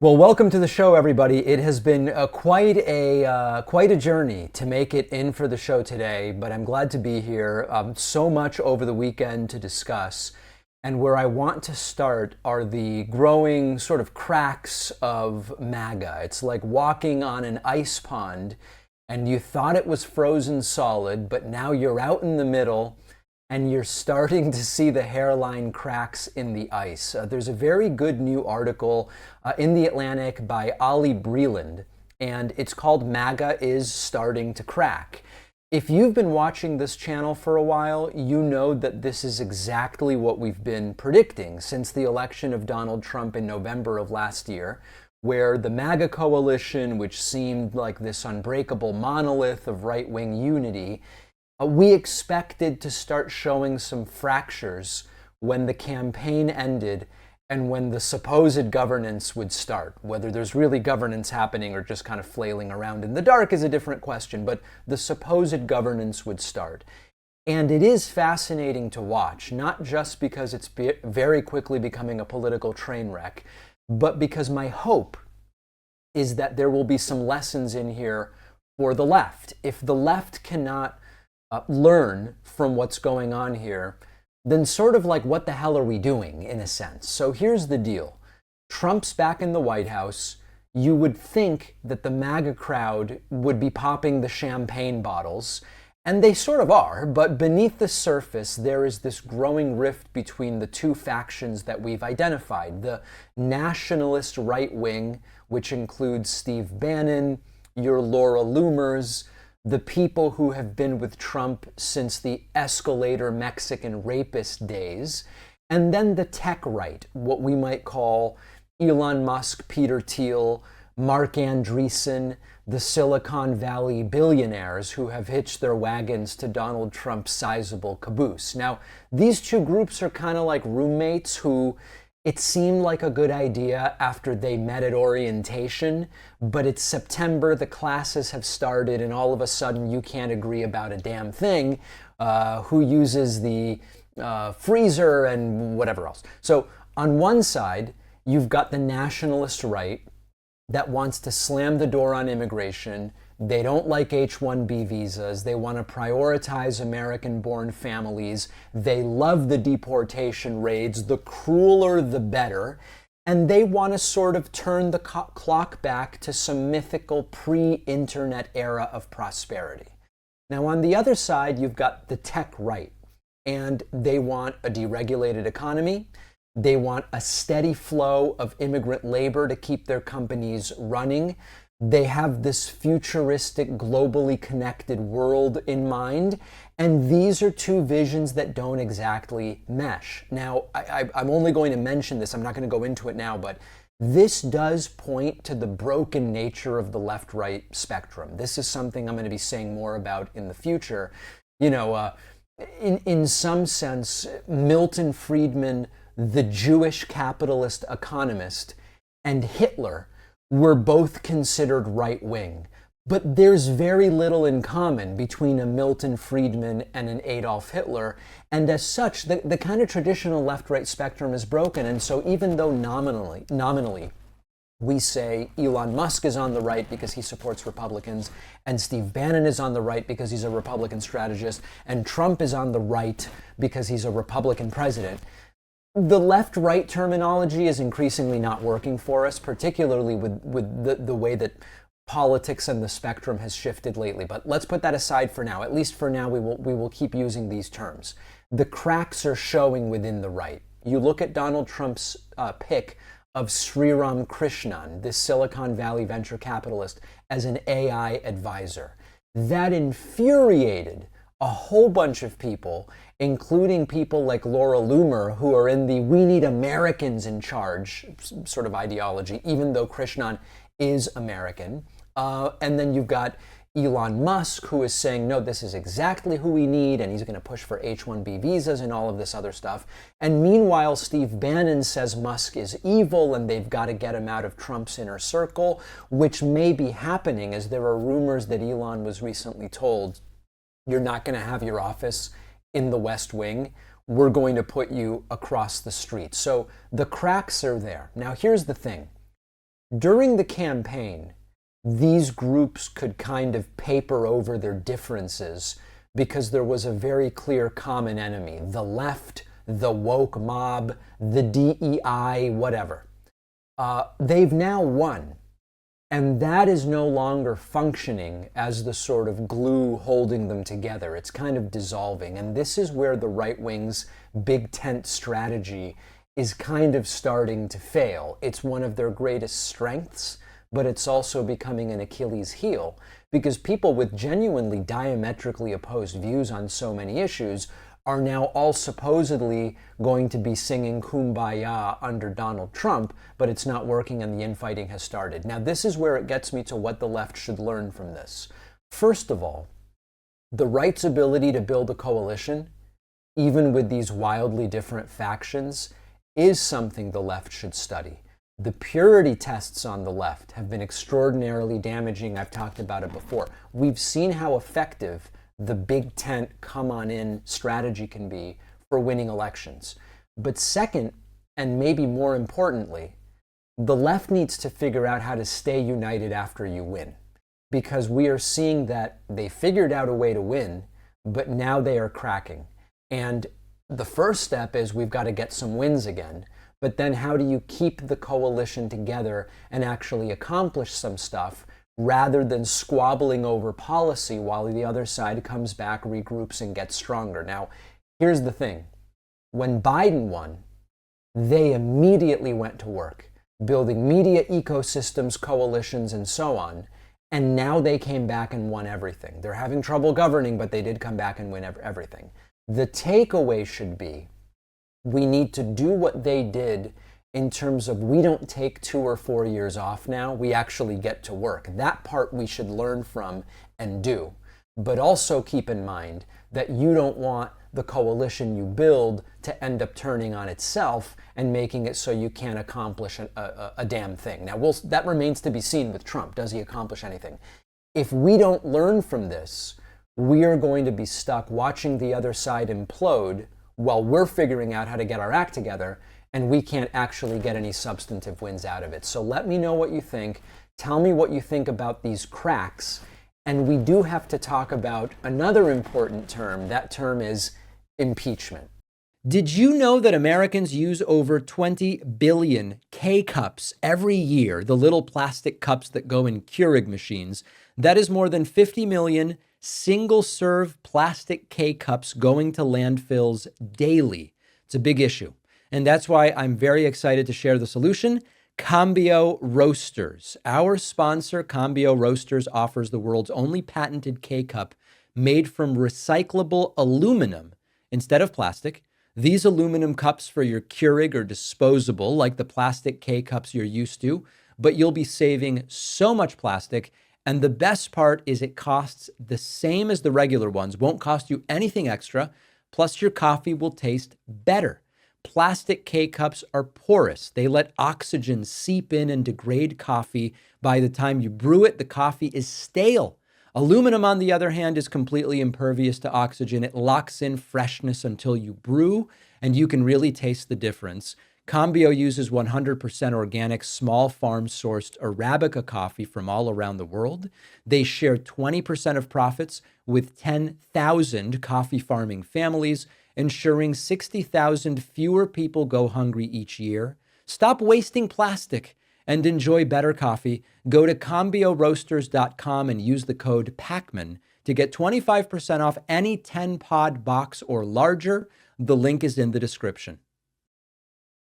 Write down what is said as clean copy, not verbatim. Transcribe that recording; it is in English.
Well, welcome to the show, everybody. It has been quite a journey to make it in for the show today, but I'm glad to be here. So much over the weekend to discuss, and where I want to start are the growing sort of cracks of MAGA. It's like walking on an ice pond, and you thought it was frozen solid, but now you're out in the middle and you're starting to see the hairline cracks in the ice. There's a very good new article in The Atlantic by Ollie Breland, and it's called MAGA is Starting to Crack. If you've been watching this channel for a while, you know that this is exactly what we've been predicting since the election of Donald Trump in November of last year, where the MAGA coalition, which seemed like this unbreakable monolith of right-wing unity, we expected to start showing some fractures when the campaign ended and when the supposed governance would start. Whether there's really governance happening or just kind of flailing around in the dark is a different question, but the supposed governance would start. And it is fascinating to watch, not just because it's very quickly becoming a political train wreck, but because my hope is that there will be some lessons in here for the left. If the left cannot learn from what's going on here, then sort of like, what the hell are we doing, in a sense? So here's the deal. Trump's back in the White House. You would think that the MAGA crowd would be popping the champagne bottles, and they sort of are, but beneath the surface, there is this growing rift between the two factions that we've identified. The nationalist right wing, which includes Steve Bannon, your Laura Loomers, the people who have been with Trump since the escalator Mexican rapist days, and then the tech right, what we might call Elon Musk, Peter Thiel, Mark Andreessen, the Silicon Valley billionaires who have hitched their wagons to Donald Trump's sizable caboose. Now, these two groups are kind of like roommates who it seemed like a good idea after they met at orientation, but it's September, the classes have started, and all of a sudden you can't agree about a damn thing. Who uses the freezer and whatever else. So on one side, you've got the nationalist right that wants to slam the door on immigration. They don't like H-1B visas. They want to prioritize American-born families. They love the deportation raids. The crueler, the better. And they want to sort of turn the clock back to some mythical pre-internet era of prosperity. Now, on the other side, you've got the tech right. And they want a deregulated economy. They want a steady flow of immigrant labor to keep their companies running. They have this futuristic, globally connected world in mind, and these are two visions that don't exactly mesh. Now, I'm only going to mention this, I'm not going to go into it now, but this does point to the broken nature of the left-right spectrum. This is something I'm going to be saying more about in the future. You know, in some sense, Milton Friedman, the Jewish capitalist economist, and Hitler were both considered right-wing. But there's very little in common between a Milton Friedman and an Adolf Hitler, and as such, the kind of traditional left-right spectrum is broken. And so even though nominally, we say Elon Musk is on the right because he supports Republicans, and Steve Bannon is on the right because he's a Republican strategist, and Trump is on the right because he's a Republican president, the left-right terminology is increasingly not working for us, particularly with the way that politics and the spectrum has shifted lately. But let's put that aside for now. At least for now, we will keep using these terms. The cracks are showing within the right. You look at Donald Trump's pick of Sriram Krishnan, this Silicon Valley venture capitalist, as an AI advisor. That infuriated a whole bunch of people, including people like Laura Loomer, who are in the "we need Americans in charge" sort of ideology, even though Krishnan is American. And then you've got Elon Musk, who is saying, no, this is exactly who we need, and he's going to push for H-1B visas and all of this other stuff. And meanwhile, Steve Bannon says Musk is evil and they've got to get him out of Trump's inner circle, which may be happening, as there are rumors that Elon was recently told, you're not going to have your office in the West Wing. We're going to put you across the street. So the cracks are there. Now, here's the thing. During the campaign, these groups could kind of paper over their differences because there was a very clear common enemy: the left, the woke mob, the DEI, whatever. They've now won. And that is no longer functioning as the sort of glue holding them together. It's kind of dissolving. And this is where the right wing's big tent strategy is kind of starting to fail. It's one of their greatest strengths, but it's also becoming an Achilles heel because people with genuinely diametrically opposed views on so many issues are now all supposedly going to be singing Kumbaya under Donald Trump, but it's not working and the infighting has started. Now, this is where it gets me to what the left should learn from this. First of all, the right's ability to build a coalition, even with these wildly different factions, is something the left should study. The purity tests on the left have been extraordinarily damaging. I've talked about it before. We've seen how effective the big tent come on in strategy can be for winning elections. But second, and maybe more importantly, the left needs to figure out how to stay united after you win. Because we are seeing that they figured out a way to win, but now they are cracking. And the first step is we've got to get some wins again. But then how do you keep the coalition together and actually accomplish some stuff rather than squabbling over policy while the other side comes back, regroups, and gets stronger? Now, here's the thing. When Biden won, they immediately went to work, building media ecosystems, coalitions, and so on. And now they came back and won everything. They're having trouble governing, but they did come back and win everything. The takeaway should be, we need to do what they did in terms of we don't take 2 or 4 years off now, we actually get to work. That part we should learn from and do. But also keep in mind that you don't want the coalition you build to end up turning on itself and making it so you can't accomplish a damn thing. Now, that remains to be seen with Trump. Does he accomplish anything? If we don't learn from this, we are going to be stuck watching the other side implode while we're figuring out how to get our act together, and we can't actually get any substantive wins out of it. So let me know what you think. Tell me what you think about these cracks. And we do have to talk about another important term. That term is impeachment. Did you know that Americans use over 20 billion K-cups every year, the little plastic cups that go in Keurig machines? That is more than 50 million single-serve plastic K-cups going to landfills daily. It's a big issue. And that's why I'm very excited to share the solution. Cambio Roasters. Our sponsor, Cambio Roasters, offers the world's only patented K-cup made from recyclable aluminum instead of plastic. These aluminum cups for your Keurig are disposable, like the plastic K-cups you're used to, but you'll be saving so much plastic. And the best part is it costs the same as the regular ones, won't cost you anything extra, plus your coffee will taste better. Plastic K-cups are porous. They let oxygen seep in and degrade coffee. By the time you brew it, the coffee is stale. Aluminum, on the other hand, is completely impervious to oxygen. It locks in freshness until you brew, and you can really taste the difference. Cambio uses 100% organic, small farm-sourced Arabica coffee from all around the world. They share 20% of profits with 10,000 coffee farming families, ensuring 60,000 fewer people go hungry each year. Stop wasting plastic and enjoy better coffee. Go to cambioroasters.com and use the code PACMAN to get 25% off any 10-pod box or larger. The link is in the description.